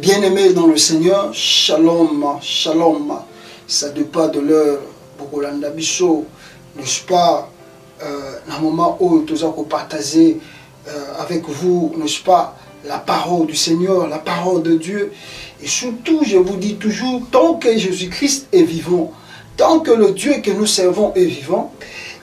Bien-aimés dans le Seigneur, shalom, shalom. Ça dépend de l'heure, Bokolanda Bisso, n'est-ce pas, dans le moment où nous allons partager avec vous, n'est-ce pas, la parole du Seigneur, la parole de Dieu. Et surtout, je vous dis toujours, tant que Jésus-Christ est vivant, tant que le Dieu que nous servons est vivant,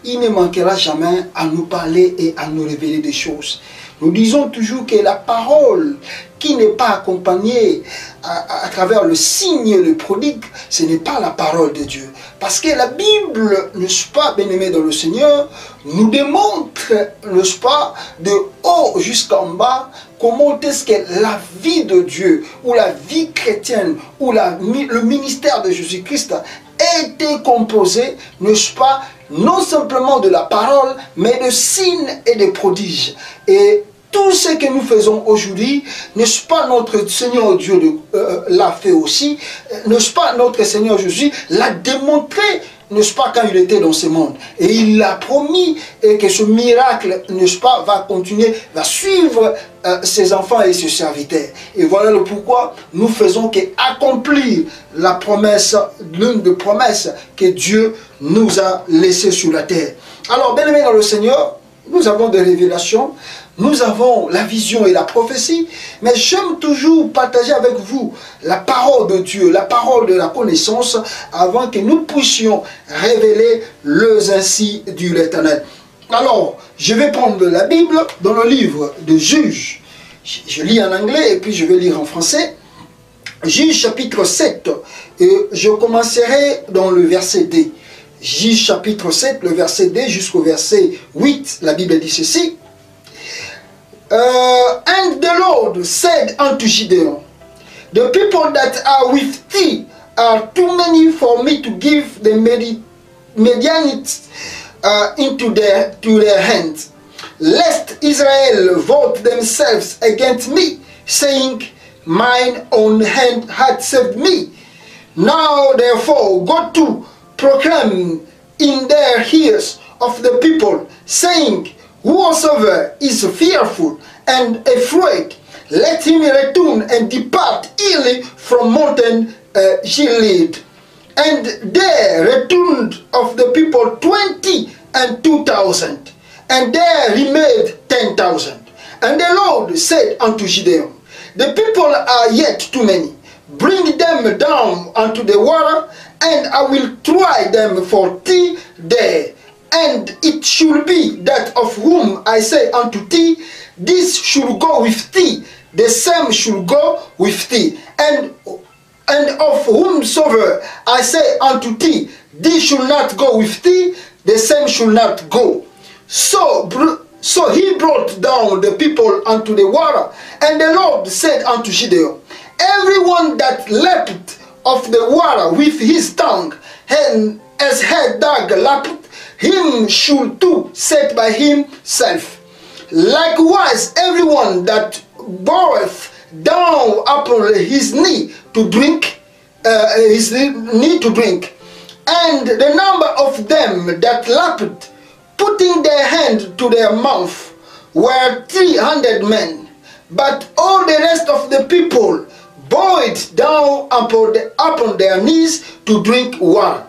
il ne manquera jamais à nous parler et à nous révéler des choses. Nous disons toujours que la parole qui n'est pas accompagnée à travers le signe, le prodigue, ce n'est pas la parole de Dieu. Parce que la Bible, n'est-ce pas, bien-aimé dans le Seigneur, nous démontre, n'est-ce pas, de haut jusqu'en bas, comment est-ce que la vie de Dieu, ou la vie chrétienne, ou le ministère de Jésus-Christ a été composé, n'est-ce pas, non simplement de la parole, mais de signes et de prodiges. Et tout ce que nous faisons aujourd'hui, n'est-ce pas, notre Seigneur Dieu l'a fait aussi, n'est-ce pas, notre Seigneur Jésus l'a démontré, n'est-ce pas, quand il était dans ce monde. Et il a promis que ce miracle, n'est-ce pas, va continuer, va suivre ses enfants et ses serviteurs. Et voilà le pourquoi nous faisons qu'accomplir la promesse, l'une des promesses que Dieu nous a laissées sur la terre. Alors, bien-aimés dans le Seigneur, nous avons des révélations, nous avons la vision et la prophétie, mais j'aime toujours partager avec vous la parole de Dieu, la parole de la connaissance, avant que nous puissions révéler les ainsi de l'Éternel. Alors, je vais prendre la Bible dans le livre de Juges. Je lis en anglais et puis je vais lire en français. Juges chapitre 7, et je commencerai dans le verset D. Juges chapitre 7, le verset D jusqu'au verset 8, la Bible dit ceci. And the Lord said unto Gideon, the people that are with thee are too many for me to give the Midianites into their hands, lest Israel vote themselves against me, saying, mine own hand hath saved me. Now therefore go to proclaim in their ears of the people, saying, whosoever is fearful and afraid, let him return and depart early from mountain Gilead. And there returned of the people 20 and 2,000, and there remained 10,000. And the Lord said unto Gideon, the people are yet too many. Bring them down unto the water, and I will try them for thee there. And it should be that of whom I say unto thee, this should go with thee, the same should go with thee. And of whomsoever I say unto thee, this should not go with thee, the same should not go. So he brought down the people unto the water, and the Lord said unto Gideon, everyone that leapt of the water with his tongue, and as had dug lapped, him should too set by himself. Likewise, everyone that boreth down upon his knee to drink, and the number of them that lapped, putting their hand to their mouth, were 300 men. But all the rest of the people bowed down upon their knees to drink water.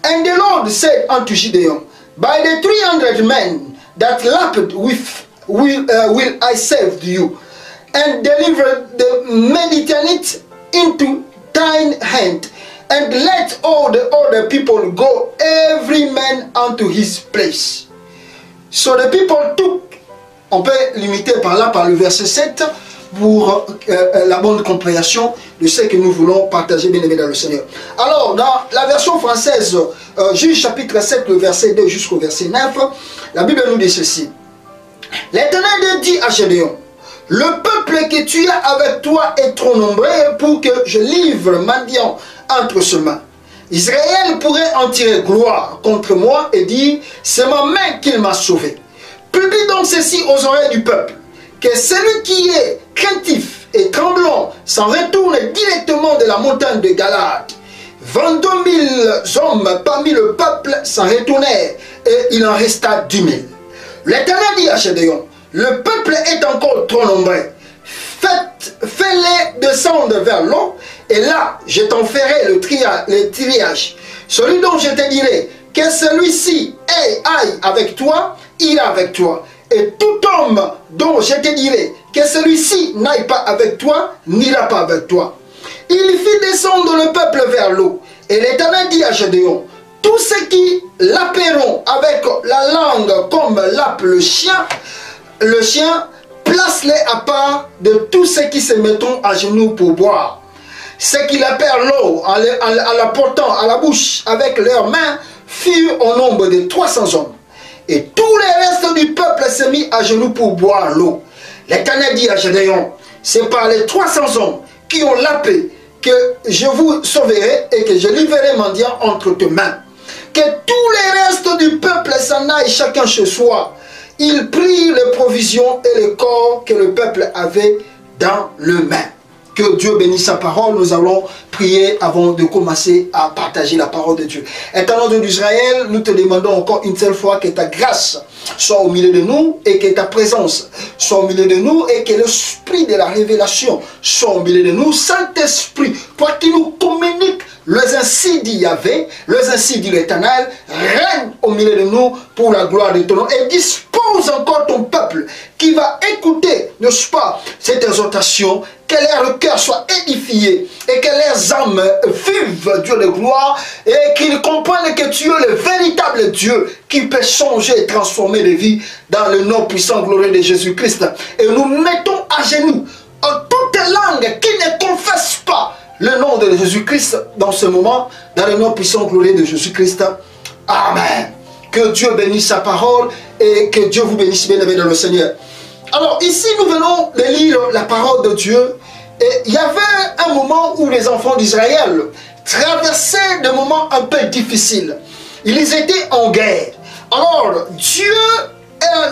And the Lord said unto Gideon, by the 300 men that lapped will I save you, and deliver the Midianites into thine hand, and let all the other people go, every man unto his place. So the people took, on peut limiter par là, par le verset 7, pour la bonne compréhension de ce que nous voulons partager, bien aimé dans le Seigneur. Alors, dans la version française, Juge chapitre 7, le verset 2 jusqu'au verset 9, la Bible nous dit ceci. L'Éternel dit à Gédéon, le peuple que tu as avec toi est trop nombreux pour que je livre Madian entre ses mains. Israël pourrait en tirer gloire contre moi et dire, c'est ma main qu'il m'a sauvé. Publie donc ceci aux oreilles du peuple, que celui qui est craintif et tremblant s'en retourne directement de la montagne de Galade. 22 000 hommes parmi le peuple s'en retournèrent, et il en resta 10 000. L'Éternel dit à Gédéon, le peuple est encore trop nombreux. Faites fais-les descendre vers l'eau, et là, je t'en ferai le triage. Celui dont je te dirai que celui-ci aille avec toi, ira avec toi. Et tout homme dont je te dirai que celui-ci n'aille pas avec toi, n'ira pas avec toi. Il fit descendre le peuple vers l'eau. Et l'Éternel dit à Gédéon, tous ceux qui l'apperont avec la langue comme l'appe le chien, place-les à part de tous ceux qui se mettront à genoux pour boire. Ceux qui l'appellent l'eau en la portant à la bouche avec leurs mains furent au nombre de 300 hommes. Et tous les restes du peuple se mit à genoux pour boire l'eau. L'Éternel dit à Gédéon, c'est par les 300 hommes qui ont la paix que je vous sauverai et que je livrerai mendiant entre tes mains. Que tous les restes du peuple s'en aillent chacun chez soi. Il prit les provisions et les corps que le peuple avait dans le main. Que Dieu bénisse sa parole. Nous allons prier avant de commencer à partager la parole de Dieu. Éternel Dieu d'Israël, nous te demandons encore une seule fois que ta grâce soit au milieu de nous et que ta présence soit au milieu de nous et que l'esprit de la révélation soit au milieu de nous. Saint-Esprit, toi qui nous communiques les ainsi dit Yahvé, les ainsi dit l'Éternel, règne au milieu de nous pour la gloire de ton nom et dispose encore ton peuple qui va écouter, n'est-ce pas, cette exhortation, que leur cœur soit édifié et que leurs âmes vivent Dieu de gloire et qu'ils comprennent que tu es le véritable Dieu qui peut changer et transformer les vies dans le nom puissant glorieux de Jésus-Christ. Et nous mettons à genoux toutes les langues qui ne confessent pas le nom de Jésus-Christ dans ce moment, dans le nom puissant glorieux de Jésus-Christ. Amen. Que Dieu bénisse sa parole et que Dieu vous bénisse, bien-aimés dans le Seigneur. Alors ici, nous venons de lire la parole de Dieu. Et il y avait un moment où les enfants d'Israël traversaient des moments un peu difficiles. Ils étaient en guerre. Alors Dieu,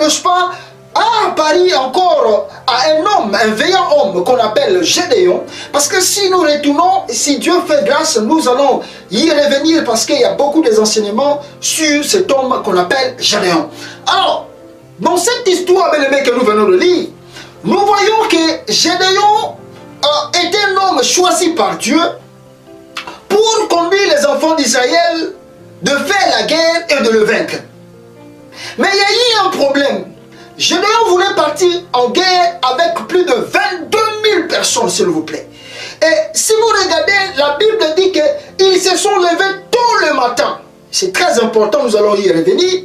n'est-ce pas, a apparu encore à un homme, un vaillant homme qu'on appelle Gédéon. Parce que si nous retournons, si Dieu fait grâce, nous allons y revenir parce qu'il y a beaucoup d'enseignements sur cet homme qu'on appelle Gédéon. Alors, dans cette histoire, bien-aimé, que nous venons de lire, nous voyons que Gédéon était un homme choisi par Dieu pour conduire les enfants d'Israël de faire la guerre et de le vaincre. Mais il y a eu un problème. Gédéon voulait partir en guerre avec plus de 22 000 personnes, s'il vous plaît. Et si vous regardez, la Bible dit qu'ils se sont levés tôt le matin. C'est très important, nous allons y revenir.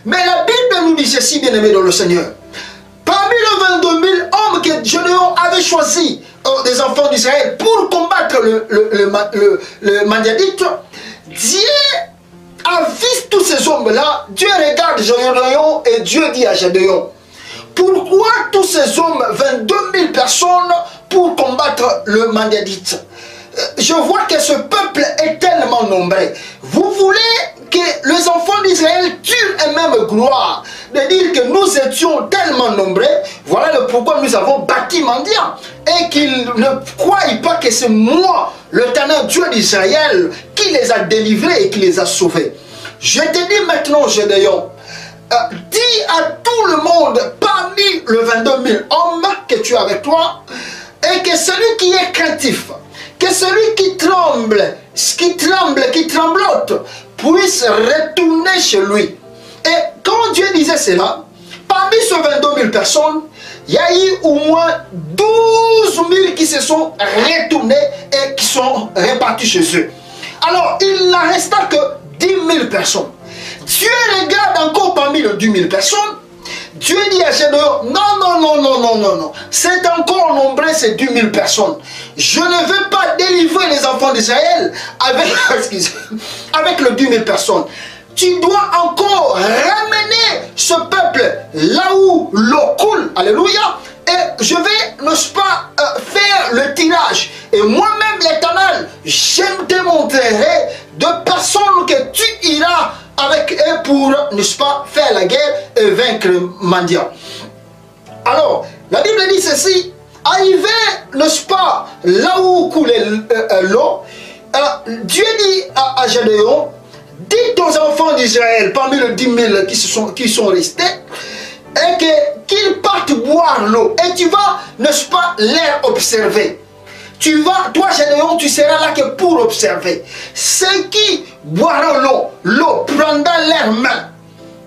Mais la Bible nous dit ceci, bien-aimés dans le Seigneur. Parmi les 22 000 hommes que Gédéon avait choisis, des enfants d'Israël, pour combattre le Madianite, Dieu a vu tous ces hommes-là. Dieu regarde Gédéon et Dieu dit à Gédéon, pourquoi tous ces hommes, 22 000 personnes, pour combattre le Madianite? Je vois que ce peuple est tellement nombreux. Vous voulez que les enfants d'Israël tuent un même gloire, de dire que nous étions tellement nombreux, voilà le pourquoi nous avons bâti Mandia, et qu'ils ne croient pas que c'est moi, l'Éternel Dieu d'Israël, qui les a délivrés et qui les a sauvés. Je te dis maintenant, Gédéon, dis à tout le monde, parmi les 22 000 hommes que tu as avec toi, et que celui qui est craintif, que celui qui tremble, qui tremblote, puisse retourner chez lui. Et quand Dieu disait cela, parmi ces 22 000 personnes, il y a eu au moins 12 000 qui se sont retournés et qui sont repartis chez eux. Alors, il n'en resta que 10 000 personnes. Dieu regarde encore parmi les 10 000 personnes. Dieu dit à Gédéon, non, c'est encore nombreux ces 10 000 personnes. Je ne veux pas délivrer les enfants d'Israël avec les 10 000 personnes. Tu dois encore ramener ce peuple là où l'eau coule. Alléluia. Et je vais, n'est-ce pas, faire le tirage. Et moi-même, l'Éternel, je te montrerai de personnes que tu iras avec eux pour, n'est-ce pas, faire la guerre et vaincre Mandia. Alors, la Bible dit ceci, arrivé, n'est-ce pas, là où coulait l'eau, Dieu dit à Gédéon, dites aux enfants d'Israël, parmi les 10 000 qui sont restés, et que qu'ils partent boire l'eau. Et tu vas, n'est-ce pas, les observer. Tu vas, toi Gédéon, tu seras là que pour observer. Ceux qui boiront l'eau, prendront leurs mains,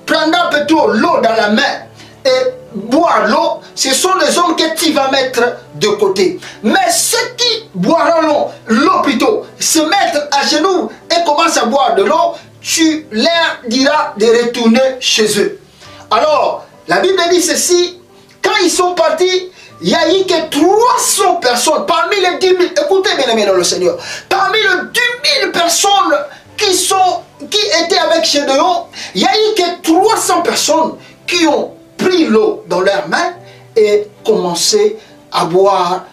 prendront plutôt l'eau dans la main et boire l'eau, ce sont les hommes que tu vas mettre de côté. Mais ceux qui boiront l'eau plutôt, se mettre à genoux et commencent à boire de l'eau, tu leur diras de retourner chez eux. Alors, la Bible dit ceci, quand ils sont partis, il n'y a eu que 300 personnes, parmi les 10 000, écoutez bien aimés dans le Seigneur, parmi les 10 000 personnes qui étaient avec Gédéon, il n'y a eu que 300 personnes qui ont pris l'eau dans leurs mains et commencé à boire,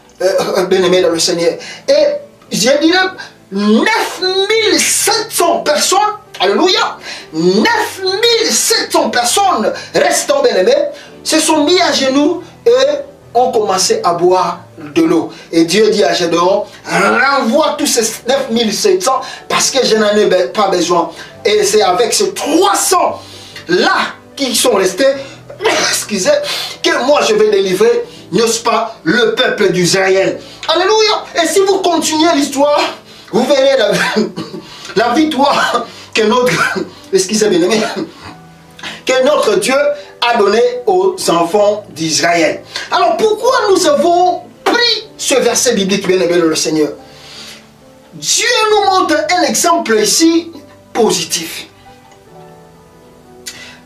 bien aimés dans le Seigneur. Et je dirais 9700 personnes, alléluia, 9700 personnes restant bien aimés, se sont mis à genoux et ont commencé à boire de l'eau. Et Dieu dit à Gédéon, renvoie tous ces 9700 parce que je n'en ai pas besoin. Et c'est avec ces 300 là qui sont restés, excusez, que moi je vais délivrer, n'est-ce pas, le peuple d'Israël. Alléluia. Et si vous continuez l'histoire, vous verrez la victoire que notre, excusez bien aimé, que notre Dieu a donné aux enfants d'Israël. Alors pourquoi nous avons pris ce verset biblique, bien aimé le Seigneur? Dieu nous montre un exemple ici positif.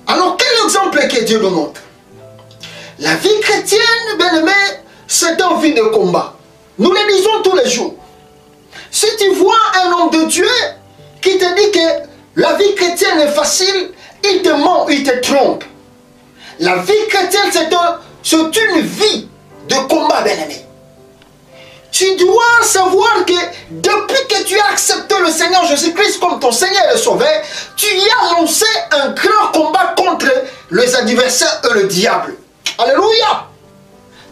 Alors quel exemple que Dieu nous montre? La vie chrétienne, bien aimé, c'est une vie de combat. Nous le disons tous les jours. Si tu vois un homme de Dieu qui te dit que la vie chrétienne est facile, il te ment, il te trompe. La vie chrétienne, c'est une vie de combat, bien-aimé. Tu dois savoir que depuis que tu as accepté le Seigneur Jésus-Christ comme ton Seigneur et Sauveur, tu y as lancé un grand combat contre les adversaires et le diable. Alléluia.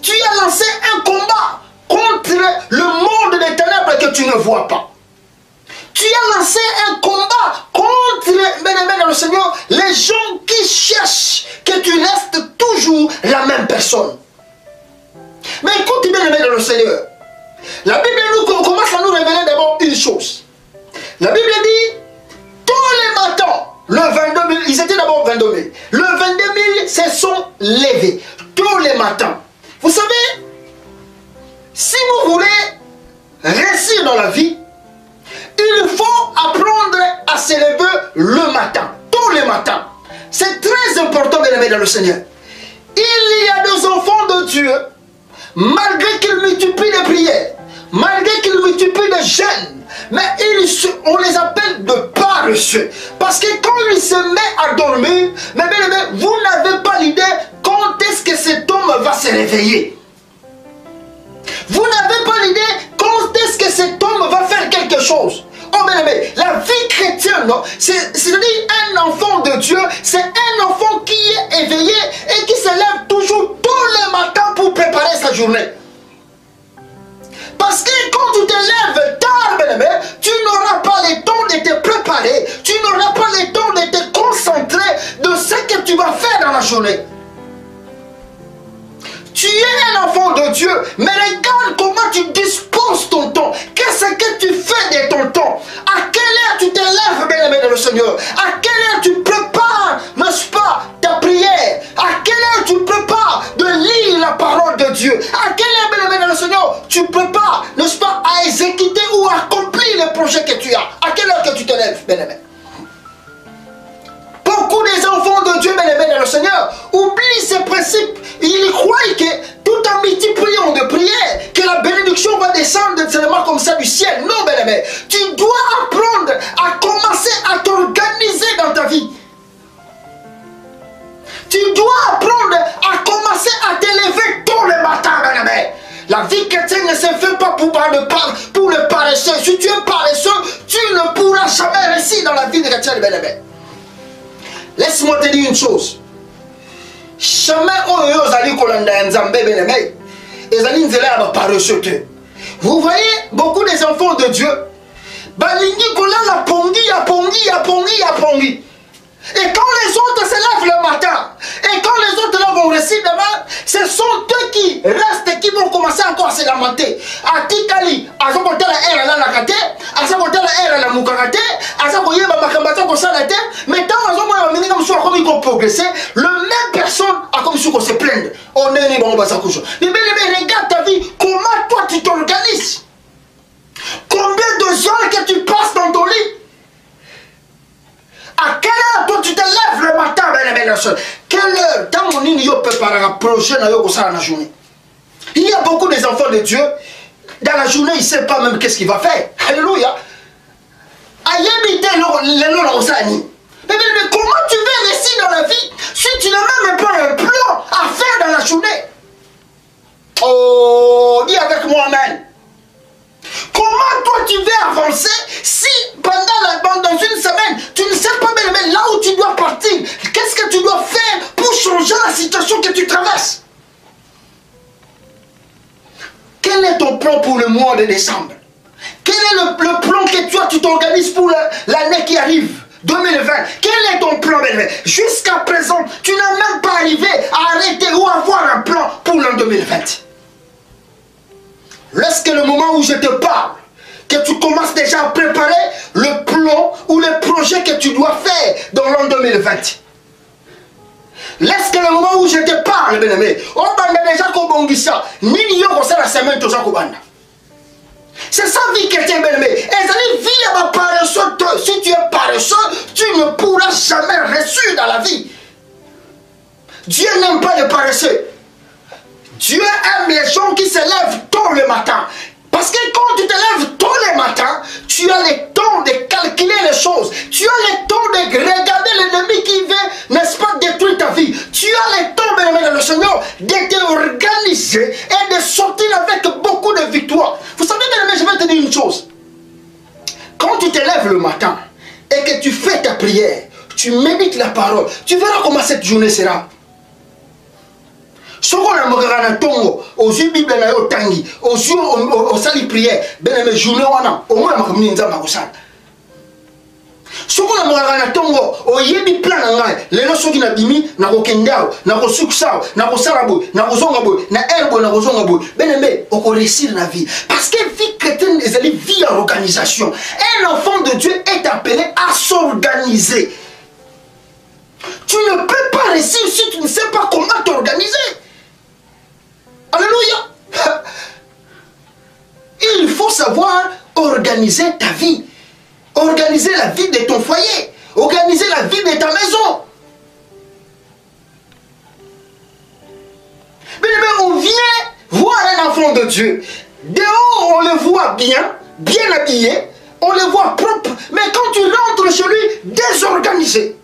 Tu y as lancé un combat contre le monde des ténèbres que tu ne vois pas. Tu as lancé un combat contre, bien-aimé dans le Seigneur, les gens qui cherchent que tu restes toujours la même personne. Mais écoute, bien-aimé dans le Seigneur, la Bible nous commence à nous révéler d'abord une chose. La Bible dit, tous les matins, le 22 000, ils étaient d'abord 22 000. Le 22 000 se sont levés, tous les matins. Vous savez, si vous voulez réussir dans la vie, il faut apprendre à se lever le matin, tous les matins. C'est très important, bien-aimé dans le Seigneur. Il y a des enfants de Dieu, malgré qu'ils multiplient les prières, malgré qu'ils multiplient les jeûnes, mais on les appelle de paresseux. Parce que quand il se met à dormir, mais bien-aimé, vous n'avez pas l'idée quand est-ce que cet homme va se réveiller. Vous n'avez pas l'idée quand est-ce que cet homme va faire quelque chose. Oh bien aimé, la vie chrétienne, c'est-à-dire un enfant de Dieu, c'est un enfant qui est éveillé et qui se lève toujours tous les matins pour préparer sa journée. Parce que quand tu te lèves tard, bien aimé, tu n'auras pas le temps de te préparer, tu n'auras pas le temps de te concentrer de ce que tu vas faire dans la journée. Tu es un enfant de Dieu, mais regarde comment tu disposes ton temps. Qu'est-ce que tu fais de ton temps? À quelle heure tu te lèves, bien-aimé dans le Seigneur? À quelle heure tu prépares, n'est-ce pas, ta prière? À quelle heure tu prépares de lire la parole de Dieu? À quelle heure, bien-aimé dans le Seigneur, tu prépares, n'est-ce pas, à exécuter ou à accomplir le projet que tu as? À quelle heure que tu te lèves, bien-aimé? Beaucoup des enfants de Dieu, bien-aimés dans le Seigneur, oublient ce principe. Ils croient que tout en multipliant de prières, que la bénédiction va descendre seulement comme ça du ciel. Non, bien-aimé. Tu dois apprendre à commencer à t'organiser dans ta vie. Tu dois apprendre à commencer à te lever tôt le matin, bien-aimé. La vie chrétienne ne se fait pas pour le paresseux. Si tu es paresseux, tu ne pourras jamais réussir dans la vie chrétienne, bien-aimé. Laisse-moi te dire une chose. Jamais oyo ozali kolanda nzambe bien-aimé. Ezali nzela ya paresseux. Vous voyez beaucoup des enfants de Dieu. Balingi kolala pongi. Et quand les autres se lèvent le matin, et quand les autres là vont progressivement, ce sont eux qui restent et qui vont commencer encore à se lamenter. A Tikali, à ce côté la air à la kate, à ce côté la air à la moukakate, à ce côté la makambata comme ça la terre, mais tant qu'on a mené comme ça, comme ils vont progresser, le même personne a comme si on se plaindre. On est né dans le couche. Mais regarde ta vie, comment toi tu t'organises? Combien de heures que tu passes dans ton lit? À quelle heure toi tu te lèves le matin, quelle heure? Tant mon île peut pas rapprocher dans la journée. Il y a beaucoup des enfants de Dieu, dans la journée, il ne sait pas même qu'est-ce qu'il va faire. Alléluia. Mais comment tu veux réussir dans la vie si tu n'as même pas un plan à faire dans la journée? Oh, dis avec moi, amen. Comment toi tu veux avancer si dans une semaine, tu ne sais pas même là où tu dois partir? Qu'est-ce que tu dois faire pour changer la situation que tu traverses? Quel est ton plan pour le mois de décembre? Quel est le plan que tu t'organises pour l'année qui arrive, 2020? Quel est ton plan, bébé? Jusqu'à présent, tu n'as même pas arrivé à arrêter ou avoir un plan pour l'an 2020. Lorsque le moment où je te parle, que tu commences déjà à préparer le plan ou le projet que tu dois faire dans l'an 2020. Lorsque le moment où je te parle, bien-aimé, on va déjà kobongisa, ni yo kosa la semaine toza kobanda. C'est ça vie chrétienne, bien-aimé. Et ça dit vie à ma paresseux. Si tu es paresseux, tu ne pourras jamais réussir dans la vie. Dieu n'aime pas les paresseux. Dieu aime les gens qui se lèvent tôt le matin. Parce que quand tu te lèves tôt le matin, tu as le temps de calculer les choses. Tu as le temps de regarder l'ennemi qui veut, n'est-ce pas, détruire ta vie. Tu as le temps, bien-aimé, le Seigneur, de t'organiser et de sortir avec beaucoup de victoires. Vous savez, bien-aimé, je vais te dire une chose. Quand tu te lèves le matin et que tu fais ta prière, tu médites la parole, tu verras comment cette journée sera. Ce qu'on a regardé tongo, aux yeux Bible na yo tangi, aux yeux au sali prière, ben mais journée wana, au moins ma communauté nzamba ko sala. Ce qu'on a regardé tongo, au yebi plan ngai, les notions qui na bimi, na ko kendao, na ko suksao, na ko salabo, na ko zongabo, na elbo na ko zongabo, ben mais on ko réussir la vie. Parce que vie chrétienne, c'est une vie en organisation. Un enfant de Dieu est appelé à s'organiser. Tu ne peux pas réussir si tu ne sais pas comment t'organiser. Alléluia. Il faut savoir organiser ta vie. Organiser la vie de ton foyer. Organiser la vie de ta maison. Mais on vient voir un enfant de Dieu. Dehors, on le voit bien, bien habillé. On le voit propre. Mais quand tu rentres chez lui, désorganisé.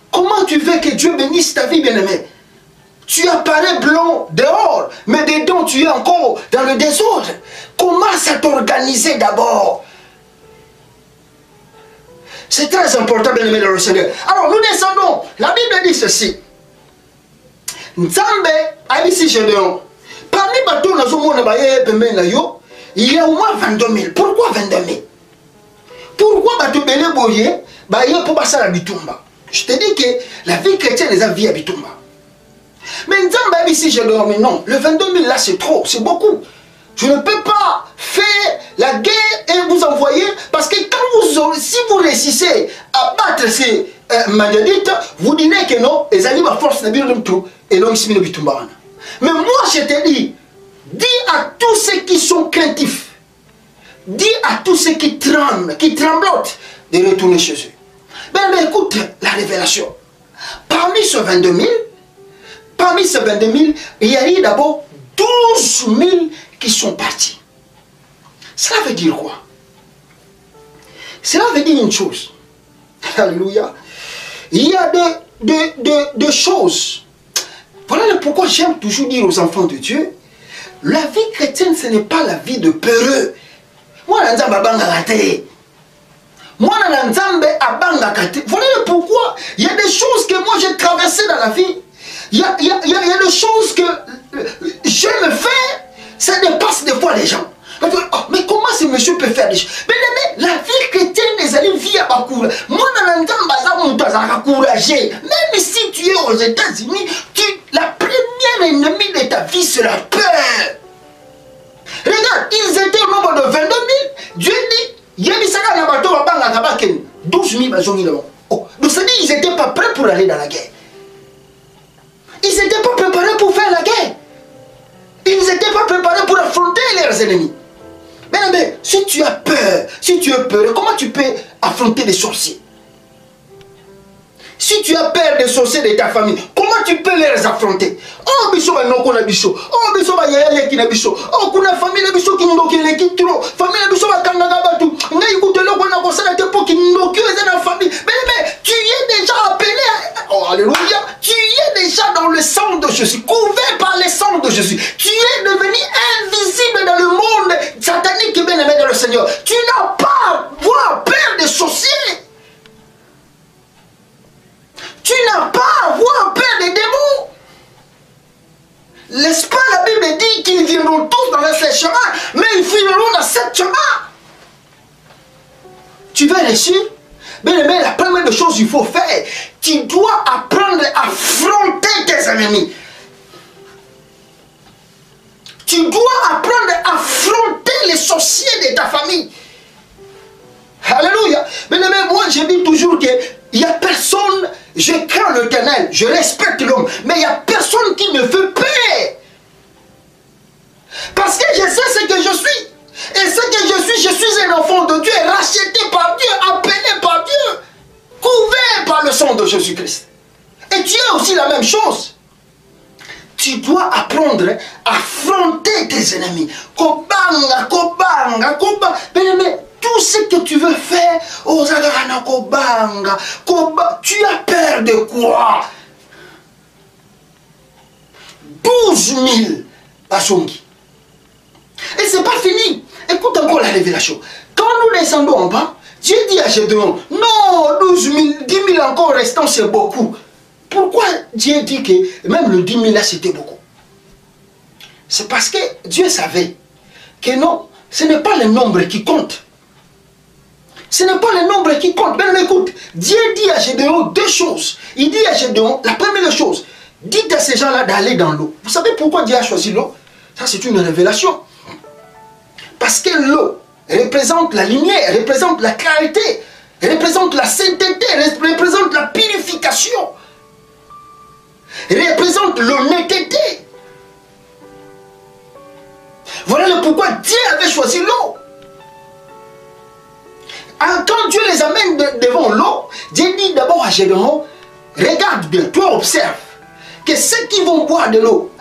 Comment tu veux que Dieu bénisse ta vie, bien-aimé? Tu apparais blanc dehors, mais dedans tu es encore dans le désordre. Commence à t'organiser d'abord. C'est très important, bien-aimé dans le Seigneur. Alors nous descendons. La Bible dit ceci. Nzambe abisi Gédéon. Parmi bateaux il y a au moins 22 000. Pourquoi 22 000? Pourquoi bateau belé boye pour passer la bitumba? Je te dis que la vie chrétienne est la vie à bitumba. Mais Nzamba ici, je dors, mais non, le 22 000 là c'est trop, c'est beaucoup. Je ne peux pas faire la guerre et vous envoyer, parce que quand si vous réussissez à battre ces Madianites, vous direz que non, les animaux à force de bien tout, et non, ici, mais moi je te dis, dis à tous ceux qui sont craintifs, dis à tous ceux qui tremblotent, de retourner chez eux. Mais écoute la révélation. Parmi ces 22 000, il y a eu d'abord 12 000 qui sont partis. Cela veut dire quoi? Cela veut dire une chose. Alléluia. Il y a deux choses. Voilà pourquoi j'aime toujours dire aux enfants de Dieu, la vie chrétienne, ce n'est pas la vie de peureux. Moi, je suis voilà pourquoi il y a des choses que moi j'ai traversées dans la vie. Il y a des choses que j'aime faire, ça dépasse des fois les gens. Oh, mais comment ce monsieur peut faire des choses? Mais la vie chrétienne, les amis, vie à Bakoura. Moi, même si tu es aux États-Unis, la première ennemie de ta vie, c'est la peur. Regarde, ils étaient au nombre de 22 000. Dieu dit, il y a 12 000 là-bas. Oh, donc ça dit, ils n'étaient pas prêts pour aller dans la guerre. Ils n'étaient pas préparés pour faire la guerre. Ils n'étaient pas préparés pour affronter leurs ennemis. Mais si tu as peur, comment tu peux affronter les sorciers? Si tu as peur des sorciers de ta famille, comment tu peux les affronter? Oh, biso ba noko na biso. Oh, biso ba yaya ki na biso. Oh, kuna famille na biso ki ndoki le ki trop. Famille na biso ba kanganga batu. Ngai kuto loko na ko sala te po ki ndoki eza na famille. Mais tu y es déjà appelé. Oh, alléluia. Tu y es déjà dans le sang de Jésus, couvert par le sang de Jésus. Tu es devenu invisible dans le monde satanique qui bien aimé dans le Seigneur. Tu n'as pas à avoir peur des sorciers. Tu n'as pas à avoir peur des démons. N'est-ce pas, la Bible dit qu'ils viendront tous dans ce chemin, mais ils finiront dans ce chemin. Tu veux réussir? Mais la première chose qu'il faut faire, tu dois apprendre à affronter tes ennemis. Tu dois apprendre à affronter les sorciers de ta famille. Alléluia. Mais moi, je dis toujours qu'il n'y a personne, je crains l'Éternel, je respecte l'homme, mais il n'y a personne qui me fait peur. Parce que je sais ce que je suis. Et ce que je suis un enfant de Dieu, racheté par Dieu, appelé par Dieu, couvert par le sang de Jésus-Christ. Et tu as aussi la même chose. Tu dois apprendre à affronter tes ennemis. Kobanga. Mais tout ce que tu veux faire, tu as peur de quoi? 12 000 Basongi. Et c'est pas fini. Écoute encore la révélation. Quand nous descendons en bas, Dieu dit à Gédéon, non, 12 000, 10 000 encore restants, c'est beaucoup. Pourquoi Dieu dit que même le 10 000 là, c'était beaucoup? C'est parce que Dieu savait que non, ce n'est pas le nombre qui compte. Ce n'est pas le nombre qui compte. Mais écoute, Dieu dit à Gédéon deux choses. Il dit à Gédéon, la première chose, dites à ces gens-là d'aller dans l'eau. Vous savez pourquoi Dieu a choisi l'eau? Ça, c'est une révélation. Parce que l'eau représente la lumière, représente la clarté, représente la sainteté, représente la purification, représente l'honnêteté. Voilà le pourquoi Dieu avait choisi l'eau. Quand Dieu les amène devant l'eau, Dieu dit d'abord à Gédéon, regarde bien, toi observe, que ceux qui vont boire de l'eau,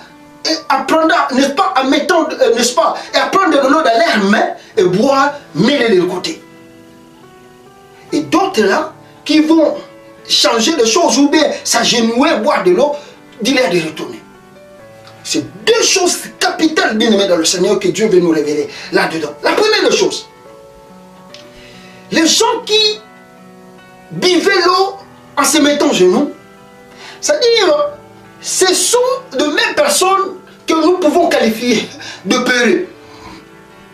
et apprendre, n'est-ce pas, en mettant, n'est-ce pas, et apprendre de l'eau dans leurs mains et boire, mets-les de côté. Et d'autres là, qui vont changer de choses ou bien s'agenouiller, boire de l'eau, dis-leur de retourner. C'est deux choses capitales, bien aimées dans le Seigneur, que Dieu veut nous révéler là-dedans. La première chose, les gens qui buvaient l'eau en se mettant genoux, c'est-à-dire, ce sont de mêmes personnes que nous pouvons qualifier de peureux.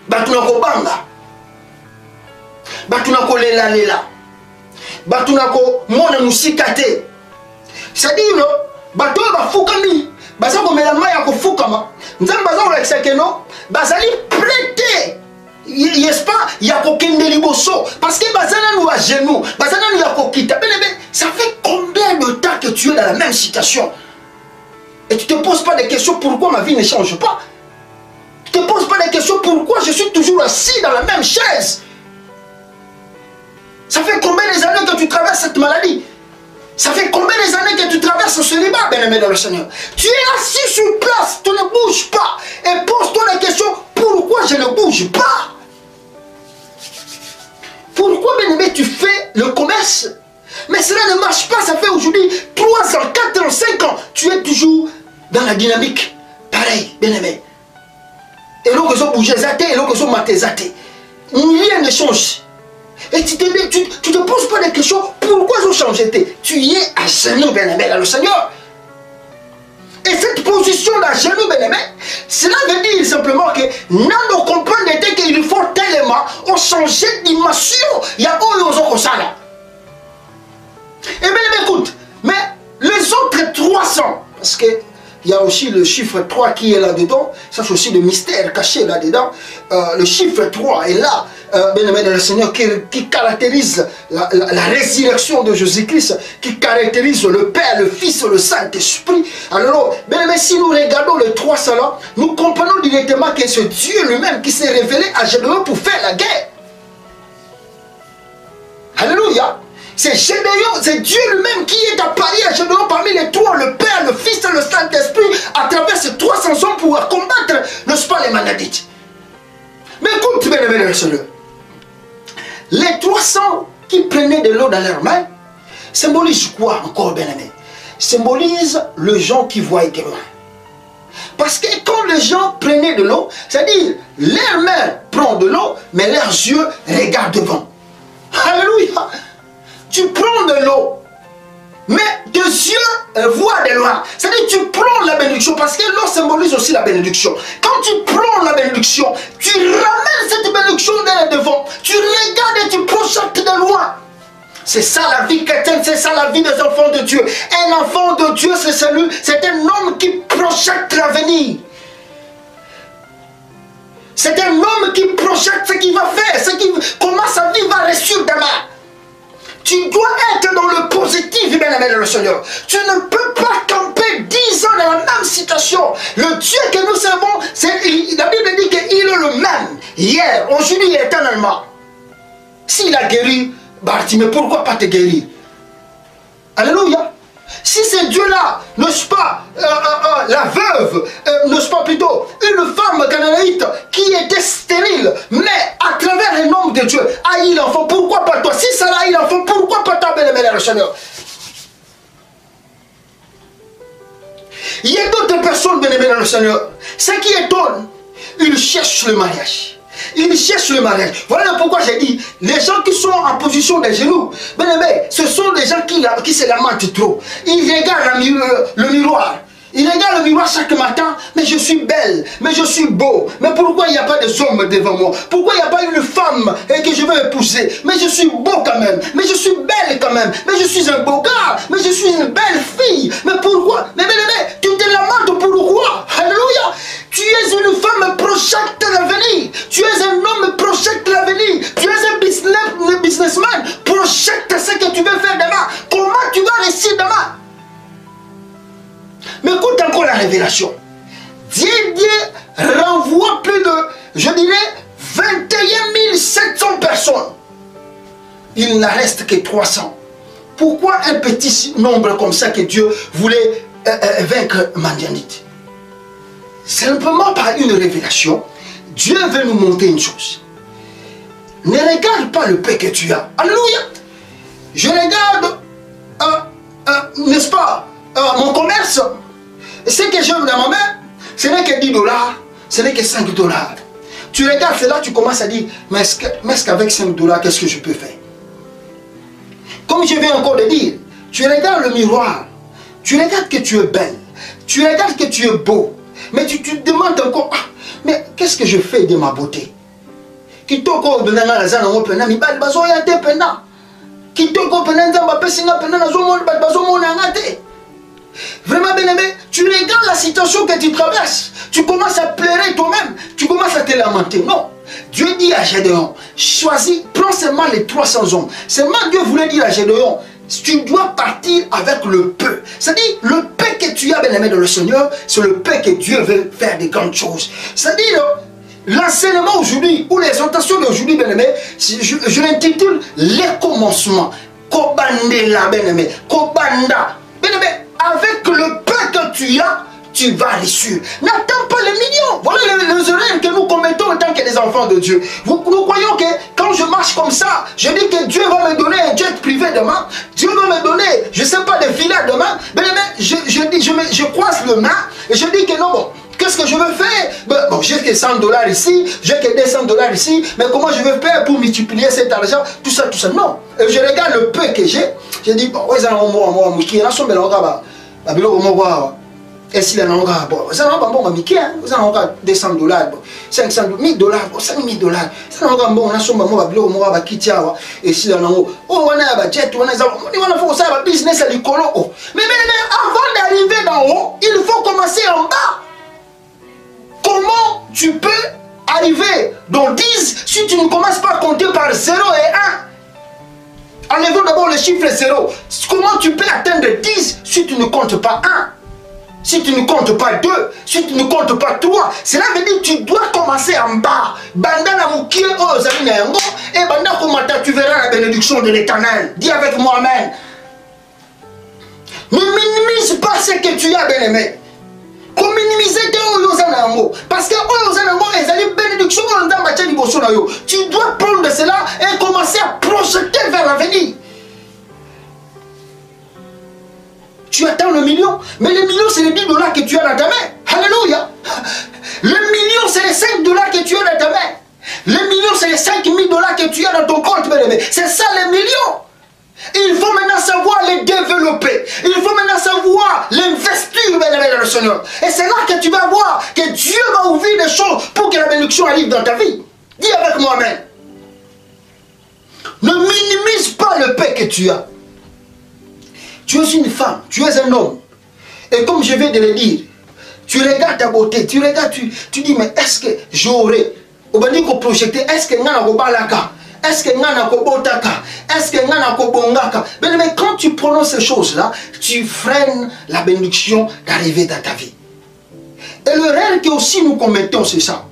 Batunako banga, batunako lela lela, batunako mona musikate. C'est-à-dire, bato bafukami, bazako melama ya kofukama, nzambe bazako la kisekeno, bazali prêté. N'est-ce pas? Il y a aucun liboso. Parce que bazana nous à genoux, bazana nous à kokita. Ça fait combien de temps que tu es dans la même situation? Et tu ne te poses pas de questions pourquoi ma vie ne change pas. Tu ne te poses pas de questions pourquoi je suis toujours assis dans la même chaise. Ça fait combien d'années que tu traverses cette maladie? Ça fait combien d'années que tu traverses ce célibat, bien-aimé dans le Seigneur? Tu es assis sur place, tu ne bouges pas. Et pose-toi la question, pourquoi je ne bouge pas? Pourquoi, bien-aimé, tu fais le commerce? Mais cela ne marche pas, ça fait aujourd'hui 3 ans, 4 ans, 5 ans. Tu es toujours dans la dynamique. Pareil, bien-aimé. Et là, que sont bougés zaté, et là, que sont matés zaté. Rien ne change. Et tu te poses pas de questions, pourquoi ils ont changé? Tu y es à genoux, bien-aimé, dans le Seigneur. Et cette position à genoux, bien-aimé, cela veut dire simplement que nous comprenons qu'il faut tellement changer de dimension. Il y a où ils ont ça là. Eh bien, écoute, mais Les autres 300, parce que il y a aussi le chiffre 3 qui est là-dedans. Ça, c'est aussi le mystère caché là-dedans. Le chiffre 3 est là, bien-aimé de le Seigneur, qui caractérise la résurrection de Jésus-Christ, qui caractérise le Père, le Fils, le Saint-Esprit. Alors, bien-aimé, si nous regardons les 300 là, nous comprenons directement que c'est Dieu lui-même qui s'est révélé à Gédéon pour faire la guerre. Alléluia. C'est Gédéon, c'est Dieu lui-même qui est apparu à Gédéon parmi les trois, le Père, le Fils et le Saint-Esprit, à travers ces 300 hommes pour combattre, n'est-ce pas, les Manadites. Mais écoute, bien aimé le Seigneur, les 300 qui prenaient de l'eau dans leurs mains, symbolisent quoi encore, bien aimé? Symbolisent le gens qui voient de loin. Parce que quand les gens prenaient de l'eau, c'est-à-dire, leurs mains prennent de l'eau, mais leurs yeux regardent devant. Alléluia. Tu prends de l'eau, mais tes yeux voient de loin. C'est-à-dire tu prends la bénédiction, parce que l'eau symbolise aussi la bénédiction. Quand tu prends la bénédiction, tu ramènes cette bénédiction dans le devant. Tu regardes et tu projettes de loin. C'est ça la vie chrétienne, c'est ça la vie des enfants de Dieu. Un enfant de Dieu, c'est un homme qui projette l'avenir. C'est un homme qui projette ce qu'il va faire, comment sa vie va réussir demain. Tu dois être dans le positif, bien-aimé de le Seigneur. Tu ne peux pas camper 10 ans dans la même situation. Le Dieu que nous servons, la Bible dit qu'il est le même, hier, aujourd'hui et éternellement. S'il a guéri Bartimée, pourquoi pas te guérir? Alléluia. Si c'est Dieu-là, n'est-ce pas, la veuve, n'est-ce pas plutôt, une femme cananéite qui était stérile, mais à travers un homme de Dieu, a eu l'enfant, pourquoi pas toi? Si ça a eu l'enfant, pourquoi pas toi, bien-aimé le Seigneur? Il y a d'autres personnes, bien-aimé le Seigneur, ce qui étonne, ils cherchent le mariage. Ils cherchent le mariage. Voilà pourquoi j'ai dit, les gens qui sont en position des genoux, bien aimé, ce sont des gens qui se lamentent trop. Ils regardent le miroir. Ils regardent le miroir chaque matin, mais je suis belle, mais je suis beau. Mais pourquoi il n'y a pas des hommes devant moi? Pourquoi il n'y a pas une femme que je veux épouser? Mais je suis beau quand même, mais je suis belle quand même, mais je suis un beau gars, mais je suis une belle fille. Mais pourquoi? Mais bien aimé, tu te lamentes pourquoi? Alléluia. Tu es une femme, projette l'avenir. Tu es un homme, projette l'avenir. Tu es un businessman, projette ce que tu veux faire demain. Comment tu vas réussir demain? Mais écoute encore la révélation. Dieu renvoie plus de, je dirais, 21 700 personnes. Il n'en reste que 300. Pourquoi un petit nombre comme ça que Dieu voulait vaincre Madianite? Simplement par une révélation, Dieu veut nous montrer une chose. Ne regarde pas le peu que tu as. Alléluia. Je regarde, n'est-ce pas, mon commerce. Ce que j'ai dans ma main, ce n'est que 10 $, ce n'est que 5 $. Tu regardes cela, tu commences à dire, mais est-ce qu'avec 5 $, qu'est-ce que je peux faire? Comme je viens encore de dire, tu regardes le miroir, tu regardes que tu es belle, tu regardes que tu es beau, mais tu te demandes encore, mais qu'est-ce que je fais de ma beauté? Vraiment bien aimé, tu regardes la situation que tu traverses, tu commences à pleurer toi-même, tu commences à te lamenter. Non, Dieu dit à Gédéon, choisis, prends seulement les 300 hommes. Seulement Dieu voulait dire à Gédéon, tu dois partir avec le peu. C'est-à-dire, le peu que tu as, bien aimé, dans le Seigneur, c'est le peu que Dieu veut faire de grandes choses. C'est-à-dire, l'enseignement aujourd'hui, ou les orientations d'aujourd'hui, bien aimé, je l'intitule les commencements. Kobandela, bien aimé, Kobanda. Bien aimé, avec le peu que tu as, tu vas réussir. N'attends pas les millions. Voilà les erreurs que nous commettons en tant que des enfants de Dieu. Nous croyons que quand je marche comme ça, je dis que Dieu va me donner un jet privé demain. Dieu va me donner, je ne sais pas, des filets demain. Mais je croise le main et je dis que non, bon, qu'est-ce que je veux faire? Bon, j'ai que 100 $ ici, j'ai que 200 $ ici, mais comment je vais faire pour multiplier cet argent? Tout ça, tout ça. Non. Et je regarde le peu que j'ai, je dis, bon, Et si la langue, bon, ça n'a pas bon, Mickey, ça n'a pas $200, 500 $1000, $5000. Ça n'a pas bon, on a son maman, on va quitter. Et si la langue, oh, on a un jet, on a un business à l'écolo. Mais avant d'arriver d'en haut, il faut commencer en bas. Comment tu peux arriver dans 10 si tu ne commences pas à compter par 0 et 1? Enlevons d'abord le chiffre 0. Comment tu peux atteindre 10 si tu ne comptes pas 1? Si tu ne comptes pas 2, si tu ne comptes pas 3, cela veut dire que tu dois commencer en bas. Banda na mukie o zami na yango et banda komata tu verras la bénédiction de l'Éternel. Dis avec moi amen. Ne minimise pas ce que tu as, bien-aimé. Comme minimiser tes parce que bénédiction tu dois prendre cela et commencer à projeter vers l'avenir. Tu attends le million, mais le million c'est les $10 que tu as dans ta main. Alléluia. Le million c'est les $5 que tu as dans ta main. Le million c'est les $5000 que tu as dans ton compte, bien-aimé. C'est ça les millions. Il faut maintenant savoir les développer. Il faut maintenant savoir l'investir dans le Seigneur. Et c'est là que tu vas voir que Dieu va ouvrir des choses pour que la bénédiction arrive dans ta vie. Dis avec moi amen. Ne minimise pas le paix que tu as. Tu es une femme, tu es un homme. Et comme je viens de le dire, tu regardes ta beauté, tu regardes, tu dis, mais est-ce que j'aurais, on va dire qu'on projeter, est-ce que n'a pas balaka? Est-ce que n'a pas botaka? Est-ce que n'a pas bongaka? Mais quand tu prononces ces choses-là, tu freines la bénédiction d'arriver dans ta vie. Et le rêve que aussi nous commettons, c'est ça.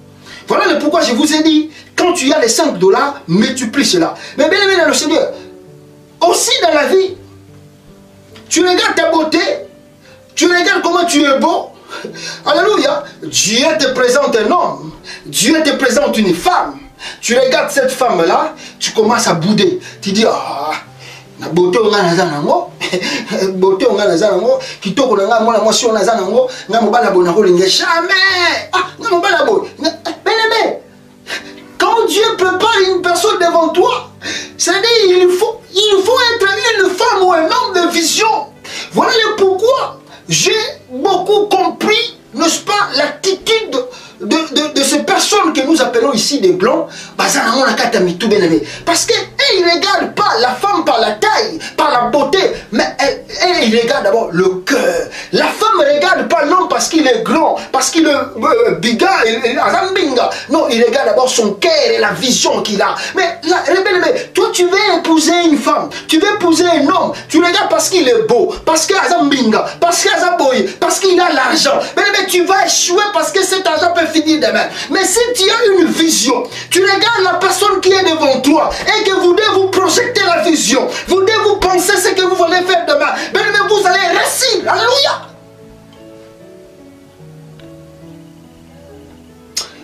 Voilà pourquoi je vous ai dit, quand tu as les $5, multiplie cela. Mais bien aimé dans le Seigneur, aussi dans la vie, tu regardes ta beauté, tu regardes comment tu es beau. Alléluia. Dieu te présente un homme, Dieu te présente une femme. Tu regardes cette femme-là, tu commences à bouder. Tu dis, ah, la beauté on a nango, beauté on a nango, qui tourne là, moi si on a nango, n'a pas la bonne jamais. Ah, n'a pas la bonne. Bien-aimé, quand Dieu prépare une personne devant toi, c'est-à-dire il faut être une femme ou un homme de vision. Voilà pourquoi j'ai beaucoup compris, n'est-ce pas, l'attitude de ces personnes que nous appelons ici des blancs. Parce qu'ils ne regardent pas la femme par la taille, par la beauté, mais ils regardent d'abord le cœur. La femme ne regarde pas l'homme parce qu'il est grand, parce qu'il est biga, non, il regarde d'abord son cœur et la vision qu'il a. Mais toi tu veux épouser une femme, tu veux épouser un homme, tu regardes parce qu'il est beau, parce qu'il a parce qu'il a boy, parce qu'il a l'argent. Mais tu vas échouer parce que cet argent peut finir demain. Mais si tu as une vision, tu regardes la personne qui est devant toi et que vous devez vous projeter la vision, vous devez vous penser ce que vous voulez faire demain, mais vous allez réussir. Alléluia.